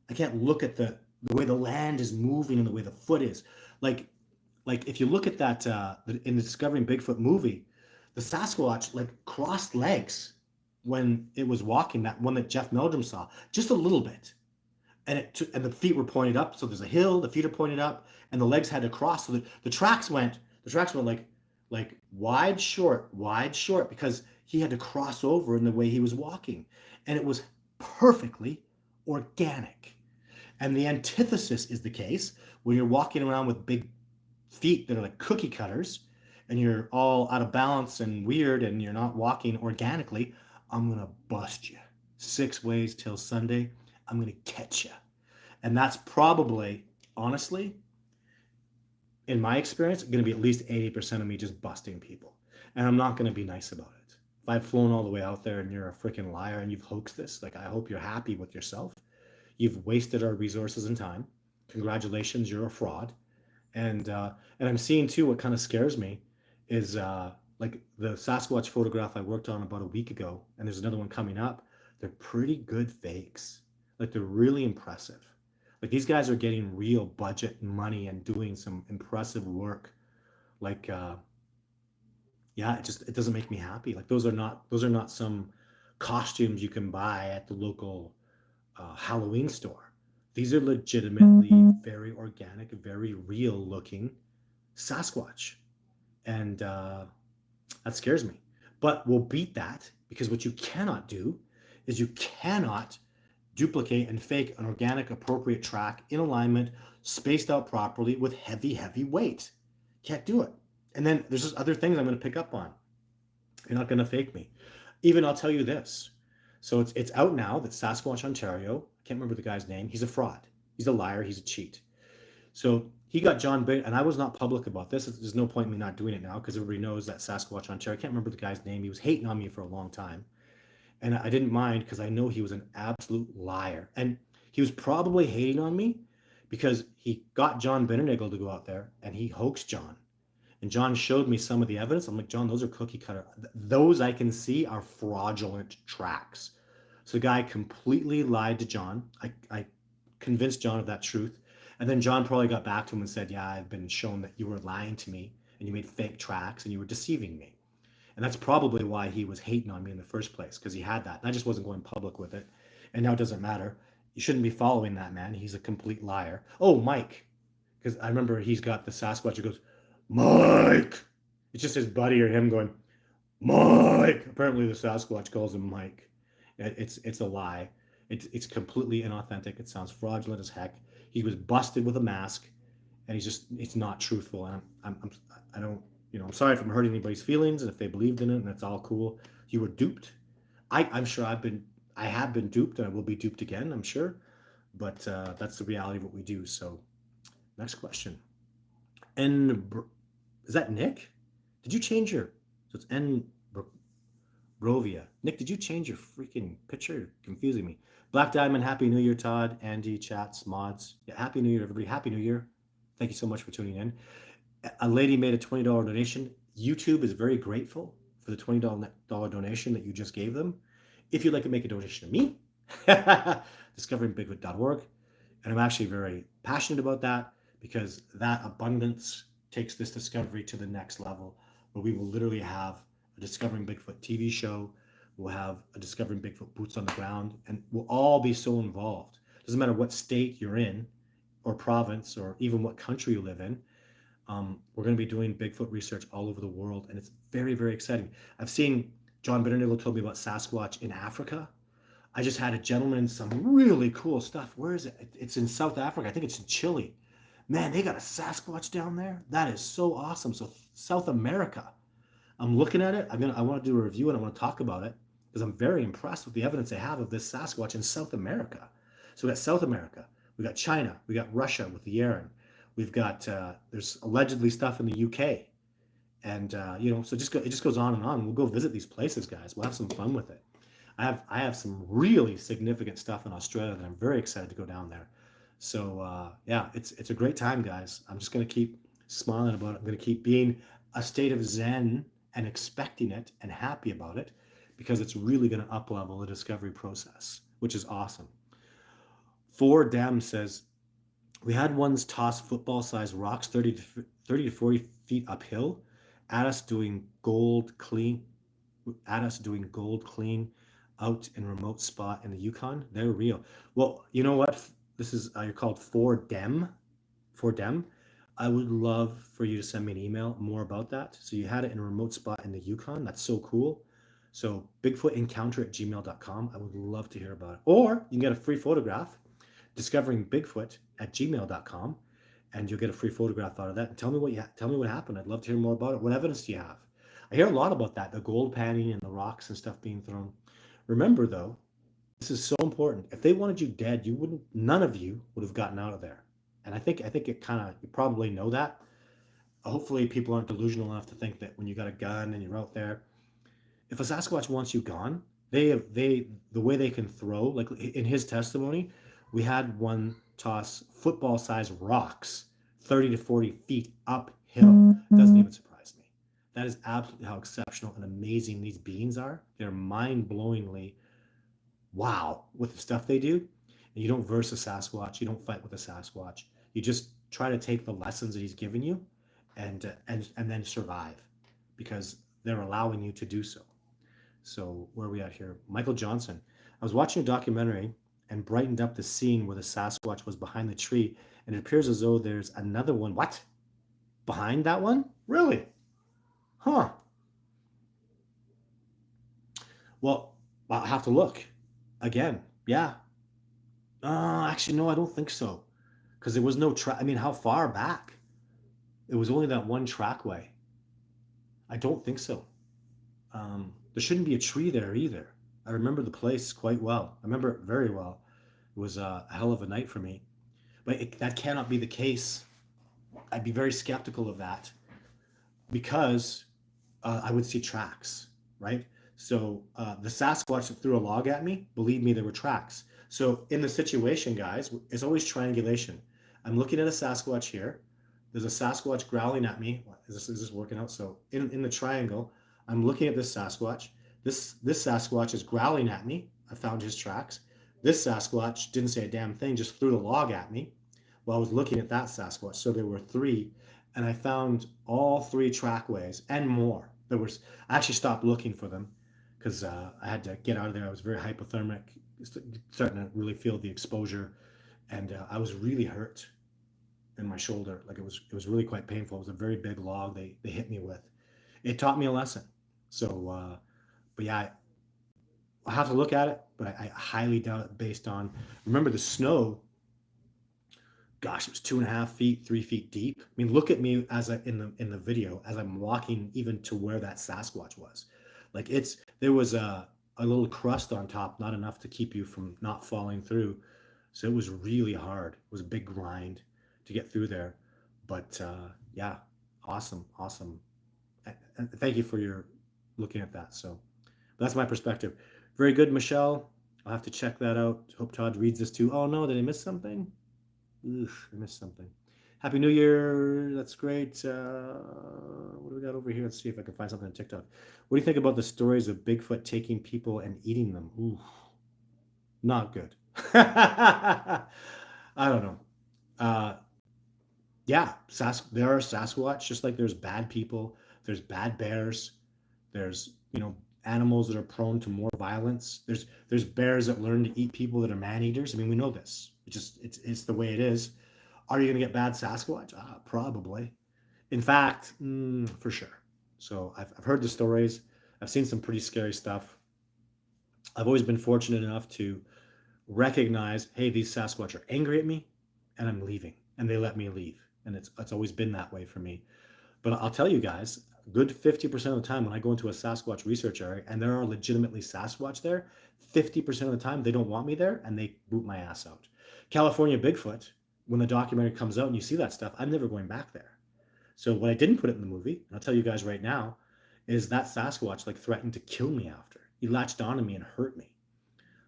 I can't look at the way the land is moving and the way the foot is. Like if you look at that in the Discovering Bigfoot movie, the Sasquatch like crossed legs when it was walking, that one that Jeff Meldrum saw, just a little bit. And and the feet were pointed up, so there's a hill, the feet are pointed up, and the legs had to cross. So the tracks went like wide short, because he had to cross over in the way he was walking. And it was perfectly organic. And the antithesis is the case when you're walking around with big feet that are like cookie cutters, and you're all out of balance and weird, and you're not walking organically. I'm going to bust you 6 ways till Sunday. I'm going to catch you. And that's probably, honestly, in my experience, going to be at least 80% of me just busting people. And I'm not going to be nice about it. If I've flown all the way out there and you're a freaking liar and you've hoaxed this, like, I hope you're happy with yourself. You've wasted our resources and time. Congratulations, you're a fraud. And I'm seeing too, what kind of scares me is like the Sasquatch photograph I worked on about a week ago, and there's another one coming up. They're pretty good fakes. Like, they're really impressive. Like, these guys are getting real budget money and doing some impressive work. Like, yeah, it doesn't make me happy. Like, those are not some costumes you can buy at the local Halloween store. These are legitimately very organic, very real looking Sasquatch. And that scares me. But we'll beat that, because what you cannot do is you cannot duplicate and fake an organic, appropriate track in alignment, spaced out properly with heavy, heavy weight. Can't do it. And then there's just other things I'm going to pick up on. You're not going to fake me. Even I'll tell you this. So it's out now that Sasquatch Ontario, I can't remember the guy's name, he's a fraud. He's a liar. He's a cheat. So he got John Bennett, and I was not public about this. There's no point in me not doing it now, because everybody knows that Sasquatch Ontario, I can't remember the guy's name. He was hating on me for a long time. And I didn't mind, because I know he was an absolute liar. And he was probably hating on me because he got John Benernagel to go out there, and he hoaxed John. And John showed me some of the evidence. I'm like, John, those are cookie cutter. Those I can see are fraudulent tracks. So the guy completely lied to John. I convinced John of that truth. And then John probably got back to him and said, yeah, I've been shown that you were lying to me, and you made fake tracks, and you were deceiving me. And that's probably why he was hating on me in the first place, because he had that. And I just wasn't going public with it. And now it doesn't matter. You shouldn't be following that man. He's a complete liar. Oh, Mike. Because I remember he's got the Sasquatch. He goes, Mike. It's just his buddy or him going, Mike. Apparently the Sasquatch calls him Mike. It's a lie. It's completely inauthentic. It sounds fraudulent as heck. He was busted with a mask, and it's not truthful. And I don't, I'm sorry if I'm hurting anybody's feelings, and if they believed in it, and that's all cool. You were duped. I'm sure I have been duped, and I will be duped again, I'm sure. But that's the reality of what we do. So, next question. Is that Nick? Did you change your? So it's Brovia. Nick, did you change your freaking picture? You're confusing me. Black Diamond, Happy New Year, Todd, Andy, chats, mods. Yeah, Happy New Year, everybody. Happy New Year. Thank you so much for tuning in. A lady made a $20 donation. YouTube is very grateful for the $20 donation that you just gave them. If you'd like to make a donation to me, discoveringbigfoot.org. And I'm actually very passionate about that because that abundance takes this discovery to the next level, where we will literally have a Discovering Bigfoot TV show. We'll have a Discovering Bigfoot boots on the ground, and we'll all be so involved. Doesn't matter what state you're in, or province, or even what country you live in. We're going to be doing Bigfoot research all over the world, and it's very, very exciting. I've seen John Bitternagel told me about Sasquatch in Africa. I just had a gentleman, some really cool stuff. Where is it? It's in South Africa. I think it's in Chile. Man, they got a Sasquatch down there. That is so awesome. So South America. I'm looking at it. I want to do a review and I want to talk about it because I'm very impressed with the evidence they have of this Sasquatch in South America. So we got South America. We got China. We got Russia with the Yeren. We've got there's allegedly stuff in the UK, and so it just goes on and on. We'll go visit these places, guys. We'll have some fun with it. I have some really significant stuff in Australia that I'm very excited to go down there. So yeah, it's a great time, guys. I'm just gonna keep smiling about it. I'm gonna keep being a state of zen and expecting it and happy about it because it's really gonna up level the discovery process, which is awesome. 4Dem says, we had ones toss football-sized rocks 30 to 40 feet uphill at us doing gold clean out in remote spot in the Yukon. They're real. Well, you know what? This is you're called 4Dem. I would love for you to send me an email more about that. So you had it in a remote spot in the Yukon. That's so cool. So bigfootencounter@gmail.com. I would love to hear about it. Or you can get a free photograph, discoveringbigfoot@gmail.com, and you'll get a free photograph out of that. And tell me what happened. I'd love to hear more about it. What evidence do you have? I hear a lot about that, the gold panning and the rocks and stuff being thrown. Remember though, this is so important. If they wanted you dead, none of you would have gotten out of there. And I think it kind of, you probably know that. Hopefully people aren't delusional enough to think that when you got a gun and you're out there, if a Sasquatch wants you gone, the way they can throw, like in his testimony, we had one toss football-sized rocks 30 to 40 feet uphill. Doesn't even surprise me. That is absolutely how exceptional and amazing these beings are. They're mind-blowingly wow with the stuff they do. And you don't verse a Sasquatch. You don't fight with a Sasquatch. You just try to take the lessons that he's given you and then survive because they're allowing you to do so. So where are we at here? Michael Johnson. I was watching a documentary and brightened up the scene where the Sasquatch was behind the tree, and it appears as though there's another one. What? Behind that one? Really? Huh. Well, I'll have to look. Again, yeah. Actually, no, I don't think so. Because there was no track. I mean, how far back? It was only that one trackway. I don't think so. There shouldn't be a tree there either. I remember the place quite well. I remember it very well. It was a hell of a night for me. But that cannot be the case. I'd be very skeptical of that because I would see tracks, right? So the Sasquatch that threw a log at me, believe me, there were tracks. So in the situation, guys, it's always triangulation. I'm looking at a Sasquatch here. There's a Sasquatch growling at me. Is this working out? So in the triangle, I'm looking at this Sasquatch. This Sasquatch is growling at me. I found his tracks. This Sasquatch didn't say a damn thing, just threw the log at me while I was looking at that Sasquatch. So there were three, and I found all three trackways and more. I actually stopped looking for them because I had to get out of there. I was very hypothermic, starting to really feel the exposure, and I was really hurt. in my shoulder. Like it was really quite painful. It was a very big log they hit me with. It taught me a lesson. So, but yeah, I'll have to look at it, but I highly doubt it based on, remember the snow, gosh, it was 2.5 feet, 3 feet deep. I mean, look at me in the video as I'm walking even to where that Sasquatch was. Like there was a little crust on top, not enough to keep you from not falling through. So it was really hard. It was a big grind to get through there. But yeah, awesome, awesome. And thank you for your looking at that. So that's my perspective. Very good, Michelle. I'll have to check that out. Hope Todd reads this too. Oh no, did I miss something? Oof, I missed something. Happy New Year. That's great. What do we got over here? Let's see if I can find something on TikTok. What do you think about the stories of Bigfoot taking people and eating them? Ooh, not good. I don't know. Yeah, there are Sasquatch, just like there's bad people, there's bad bears, there's, animals that are prone to more violence. There's bears that learn to eat people that are man eaters. I mean, we know this. It's the way it is. Are you going to get bad Sasquatch? Probably. In fact, for sure. So I've heard the stories. I've seen some pretty scary stuff. I've always been fortunate enough to recognize, hey, these Sasquatch are angry at me, and I'm leaving, and they let me leave, and it's always been that way for me. But I'll tell you guys, a good 50% of the time when I go into a Sasquatch research area and there are legitimately Sasquatch there, 50% of the time they don't want me there and they boot my ass out. California Bigfoot, when the documentary comes out and you see that stuff, I'm never going back there. So what I didn't put it in the movie, and I'll tell you guys right now, is that Sasquatch like threatened to kill me after. He latched onto me and hurt me.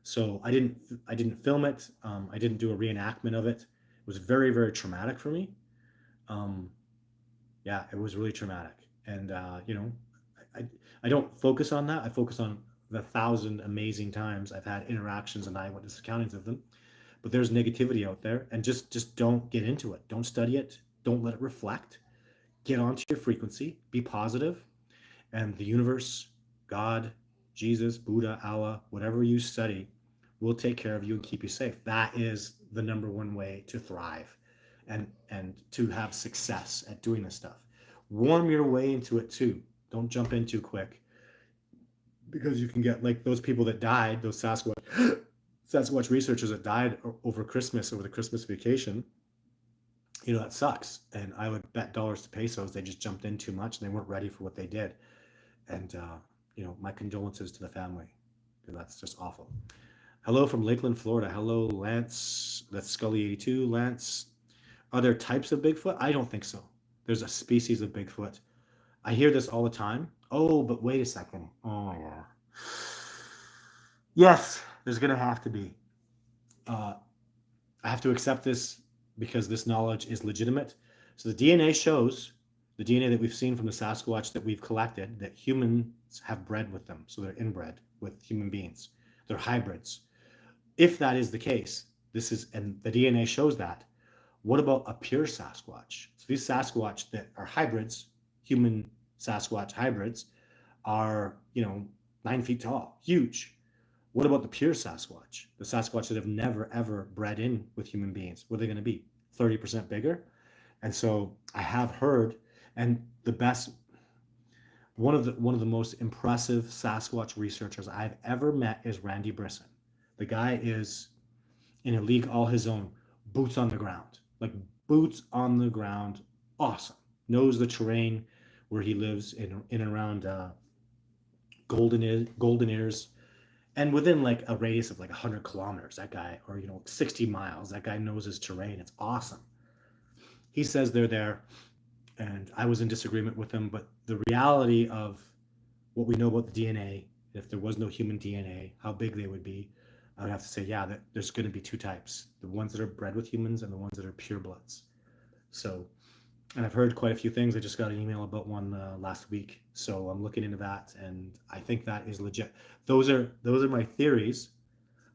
So I didn't film it. I didn't do a reenactment of it. It was very, very traumatic for me. Yeah, it was really traumatic. And, I don't focus on that. I focus on the 1,000 amazing times I've had interactions and eyewitness accountings of them. But there's negativity out there, and just don't get into it. Don't study it. Don't let it reflect. Get onto your frequency. Be positive, and the universe, God, Jesus, Buddha, Allah, whatever you study, will take care of you and keep you safe. That is the number one way to thrive and to have success at doing this stuff. Warm your way into it too. Don't jump in too quick, because you can get like those people that died, those Sasquatch researchers that died over Christmas, over the Christmas vacation. That sucks. And I would bet dollars to pesos they just jumped in too much and they weren't ready for what they did. And my condolences to the family. That's just awful. Hello from Lakeland, Florida. Hello, Lance. That's Scully 82. Lance, are there types of Bigfoot? I don't think so. There's a species of Bigfoot. I hear this all the time. Oh, but wait a second. Oh, yeah. Yes, there's going to have to be. I have to accept this because this knowledge is legitimate. So the DNA shows, the DNA that we've seen from the Sasquatch that we've collected, that humans have bred with them. So they're inbred with human beings. They're hybrids. If that is the case, and the DNA shows that, what about a pure Sasquatch? So these Sasquatch that are hybrids, human Sasquatch hybrids, are, 9 feet tall, huge. What about the pure Sasquatch? The Sasquatch that have never, ever bred in with human beings? What are they going to be? 30% bigger? And so I have heard, and one of the most impressive Sasquatch researchers I've ever met is Randy Brisson. The guy is in a league all his own, boots on the ground, like boots on the ground, awesome. Knows the terrain where he lives in and around Golden Ears, and within like a radius of like 100 kilometers, that guy, or 60 miles, that guy knows his terrain. It's awesome. He says they're there, and I was in disagreement with him, but the reality of what we know about the DNA, if there was no human DNA, how big they would be, I would have to say, yeah, that there's going to be two types: the ones that are bred with humans and the ones that are purebloods. So, and I've heard quite a few things. I just got an email about one last week, so I'm looking into that, and I think that is legit. Those are my theories.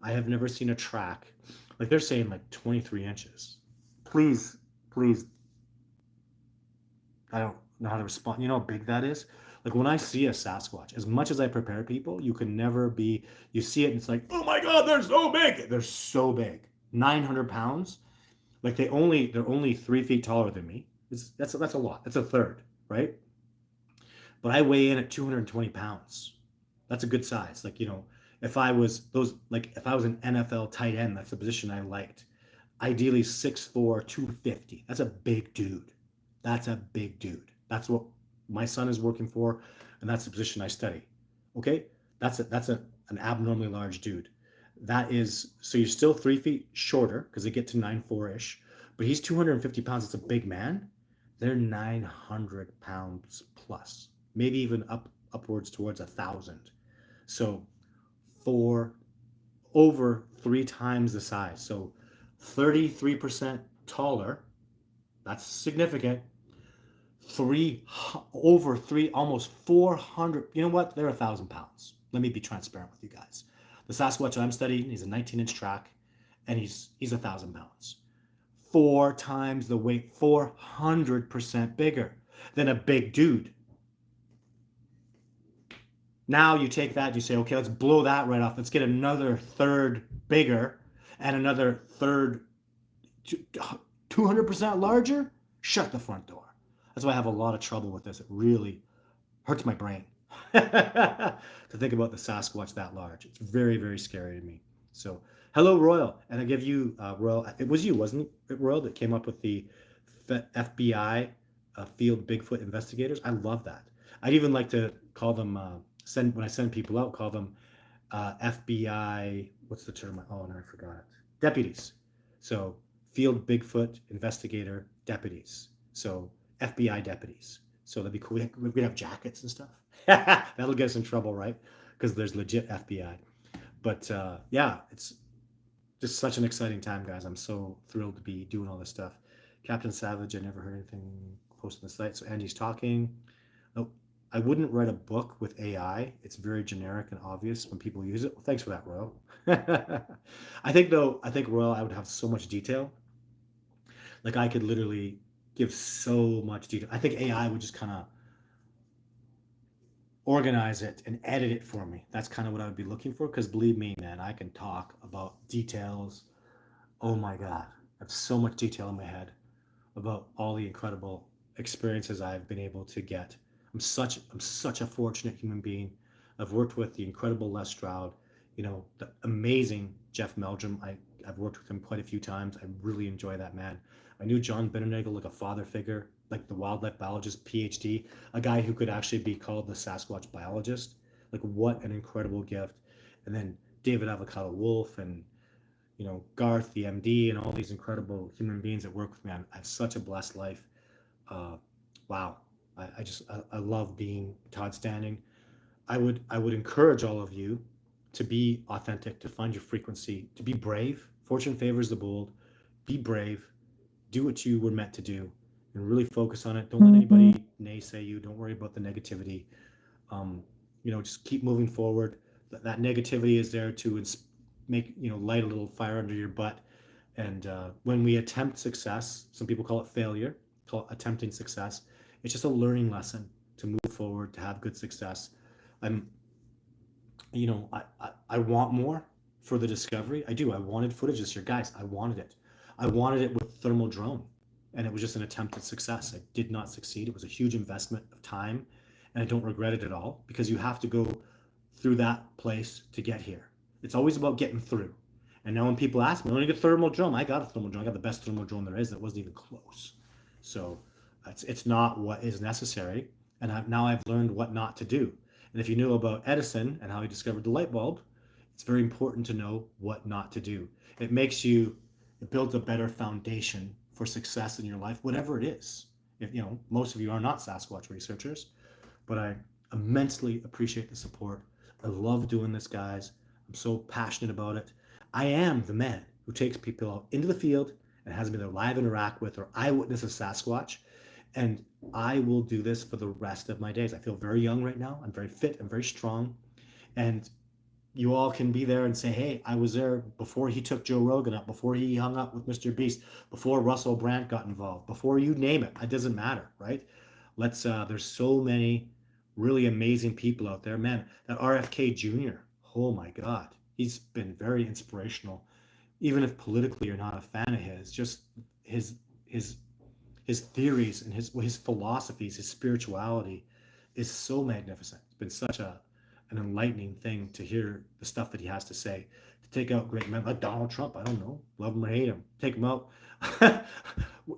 I have never seen a track like they're saying like 23 inches. Please, I don't know how to respond. You know how big that is? Like when I see a Sasquatch, as much as I prepare people, you can never be, you see it and it's like, oh my God, they're so big. They're so big. 900 pounds. Like they're only 3 feet taller than me. That's a lot. That's a third, right? But I weigh in at 220 pounds. That's a good size. Like, if I was an NFL tight end, that's the position I liked. Ideally 6'4", 250. That's a big dude. That's a big dude. That's what my son is working for, and that's the position I study. Okay? That's an abnormally large dude. That is, so you're still 3 feet shorter because they get to 9'4" ish, but he's 250 pounds. It's a big man. They're 900 pounds plus, maybe even upwards towards 1,000. So four over 3 times the size. So 33% taller. That's significant. Over three, almost 400. You know what? They're 1,000 pounds. Let me be transparent with you guys. The Sasquatch I'm studying, he's a 19-inch track, and he's 1,000 pounds. 4 times the weight, 400% bigger than a big dude. Now you take that, you say, okay, let's blow that right off. Let's get another third bigger and another third 200% larger. Shut the front door. That's why I have a lot of trouble with this. It really hurts my brain to think about the Sasquatch that large. It's very, very scary to me. So, hello, Royal. And I give you, Royal, it was you, wasn't it, Royal, that came up with the FBI field Bigfoot investigators? I love that. I'd even like to call them, when I send people out, call them FBI, what's the term? Oh, no, I forgot. Deputies. So, field Bigfoot investigator deputies. So, FBI deputies. So that'd be cool. We'd have jackets and stuff. That'll get us in trouble, right? Because there's legit FBI. But yeah, it's just such an exciting time, guys. I'm so thrilled to be doing all this stuff. Captain Savage, I never heard anything posted on the site. So Andy's talking. Oh, I wouldn't write a book with AI. It's very generic and obvious when people use it. Well, thanks for that, Royal. I think, Royal, I would have so much detail. Like I could literally give so much detail. I think AI would just kind of organize it and edit it for me. That's kind of what I would be looking for. Because believe me, man, I can talk about details. Oh my God, I have so much detail in my head about all the incredible experiences I've been able to get. I'm such a fortunate human being. I've worked with the incredible Les Stroud, the amazing Jeff Meldrum. I've worked with him quite a few times. I really enjoy that man. I knew John Benernagel like a father figure, like the wildlife biologist, PhD, a guy who could actually be called the Sasquatch biologist. Like what an incredible gift. And then David Avocado Wolf and Garth, the MD, and all these incredible human beings that work with me. I have such a blessed life. Uh, wow. I love being Todd Standing. I would encourage all of you to be authentic, to find your frequency, to be brave. Fortune favors the bold. Be brave. Do what you were meant to do, and really focus on it. Don't let anybody naysay you. Don't worry about the negativity. Just keep moving forward. That negativity is there to make light a little fire under your butt. And when we attempt success, some people call it failure, call it attempting success. It's just a learning lesson to move forward, to have good success. I'm, I want more for the discovery. I do. I wanted footage this year, guys. I wanted it. I wanted it with thermal drone, and it was just an attempted success. I did not succeed. It was a huge investment of time, and I don't regret it at all because you have to go through that place to get here. It's always about getting through. And now when people ask me, "I want to get thermal drone," I got a thermal drone. I got the best thermal drone there is. That wasn't even close. So it's not what is necessary. And now I've learned what not to do. And if you knew about Edison and how he discovered the light bulb, it's very important to know what not to do. It makes you, it builds a better foundation for success in your life, whatever it is. If, most of you are not Sasquatch researchers, but I immensely appreciate the support. I love doing this, guys. I'm so passionate about it. I am the man who takes people out into the field and has them either live interact with or eyewitness a Sasquatch. And I will do this for the rest of my days. I feel very young right now. I'm very fit. I'm very strong. And you all can be there and say, hey, I was there before he took Joe Rogan up, before he hung up with Mr. Beast, before Russell Brand got involved, before you name it. It doesn't matter, right? There's so many really amazing people out there. Man, that RFK Jr., oh my God, he's been very inspirational even if politically you're not a fan of his, just his his his theories and his philosophies, his spirituality is so magnificent. It's been such an enlightening thing to hear the stuff that he has to say. To take out great men like Donald Trump, I don't know, love him or hate him, take him out.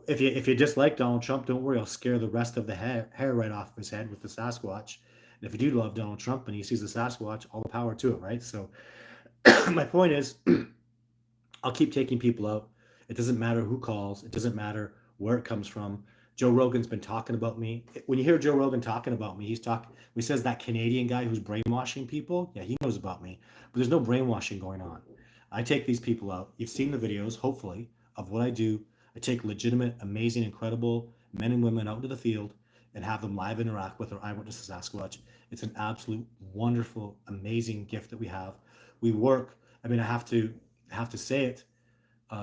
If you dislike Donald Trump, don't worry, I'll scare the rest of the hair right off of his head with the Sasquatch. And if you do love Donald Trump and he sees the Sasquatch, all the power to it, right? So my point is, I'll keep taking people out. It doesn't matter who calls. It doesn't matter where it comes from. Joe Rogan's been talking about me. When you hear Joe Rogan talking about me, he says that Canadian guy who's brainwashing people. Yeah, he knows about me, but there's no brainwashing going on. I take these people out. You've seen the videos, hopefully, of what I do. I take legitimate, amazing, incredible men and women out into the field and have them live interact with our eyewitness to Sasquatch. It's an absolute wonderful, amazing gift that we have. We work. I mean, I have to say it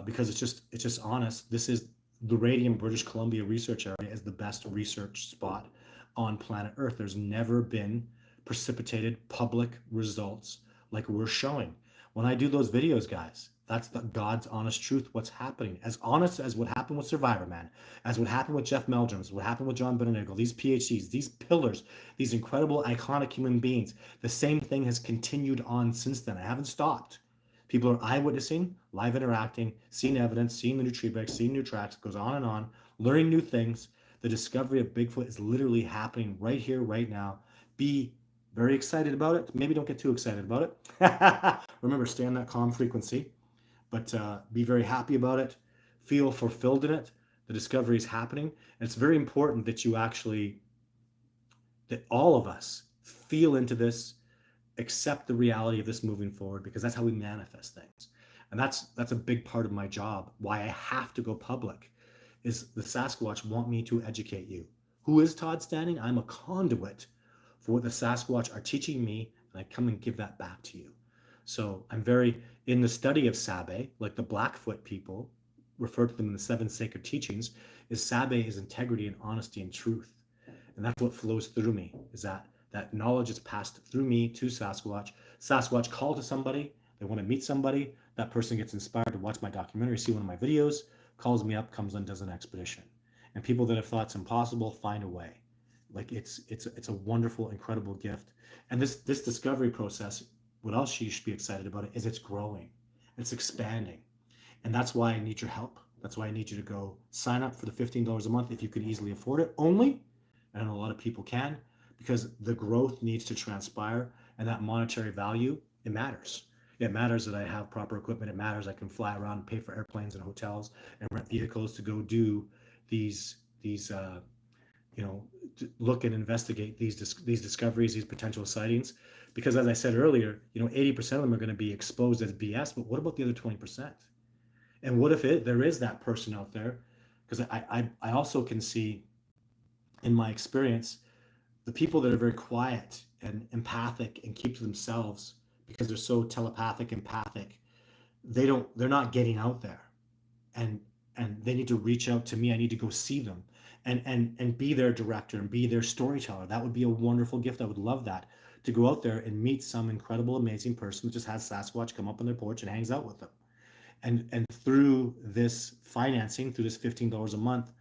because it's just honest. This is the Radium, British Columbia research area is the best research spot on planet Earth. There's never been precipitated public results like we're showing. When I do those videos, guys, that's the God's honest truth. What's happening, as honest as what happened with Survivor Man, as what happened with Jeff Meldrum, as what happened with John Benedigo, these PhDs, these pillars, these incredible, iconic human beings. The same thing has continued on since then. I haven't stopped. People are eyewitnessing, live interacting, seeing evidence, seeing the new tree breaks, seeing new tracks. It goes on and on, learning new things. The discovery of Bigfoot is literally happening right here, right now. Be very excited about it. Maybe don't get too excited about it. Remember, stay on that calm frequency, but be very happy about it. Feel fulfilled in it. The discovery is happening. And it's very important that that all of us feel into this, accept the reality of this moving forward, because that's how we manifest things. And that's a big part of my job. Why I have to go public is the Sasquatch want me to educate you. Who is Todd Standing? I'm a conduit for what the Sasquatch are teaching me, and I come and give that back to you. So I'm very in the study of Sabe, like the Blackfoot people refer to them in the seven sacred teachings, is Sabe is integrity and honesty and truth. And that's what flows through me, is that knowledge is passed through me to Sasquatch. Sasquatch call to somebody, they want to meet somebody, that person gets inspired to watch my documentary, see one of my videos, calls me up, comes and does an expedition. And people that have thought it's impossible find a way. Like it's a wonderful, incredible gift. And this discovery process, what else you should be excited about it is it's growing, it's expanding. And that's why I need your help. That's why I need you to go sign up for the $15 a month if you can easily afford it only. I know a lot of people can, because the growth needs to transpire, and that monetary value, it matters. It matters that I have proper equipment. It matters I can fly around and pay for airplanes and hotels and rent vehicles to go do these look and investigate these discoveries, these potential sightings. Because as I said earlier, 80% of them are going to be exposed as BS, but what about the other 20%? And what if there is that person out there? Because I also can see in my experience, the people that are very quiet and empathic and keep to themselves because they're so telepathic, empathic, they're not getting out there. And they need to reach out to me. I need to go see them and be their director and be their storyteller. That would be a wonderful gift. I would love that, to go out there and meet some incredible, amazing person that just has Sasquatch come up on their porch and hangs out with them. And through this financing, through this $15 a month,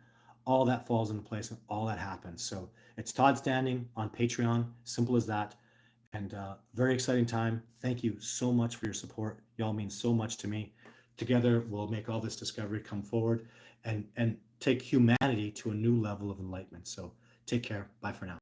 all that falls into place and all that happens. So it's Todd Standing on Patreon, simple as that. And very exciting time. Thank you so much for your support. Y'all mean so much to me. Together, we'll make all this discovery come forward and take humanity to a new level of enlightenment. So take care. Bye for now.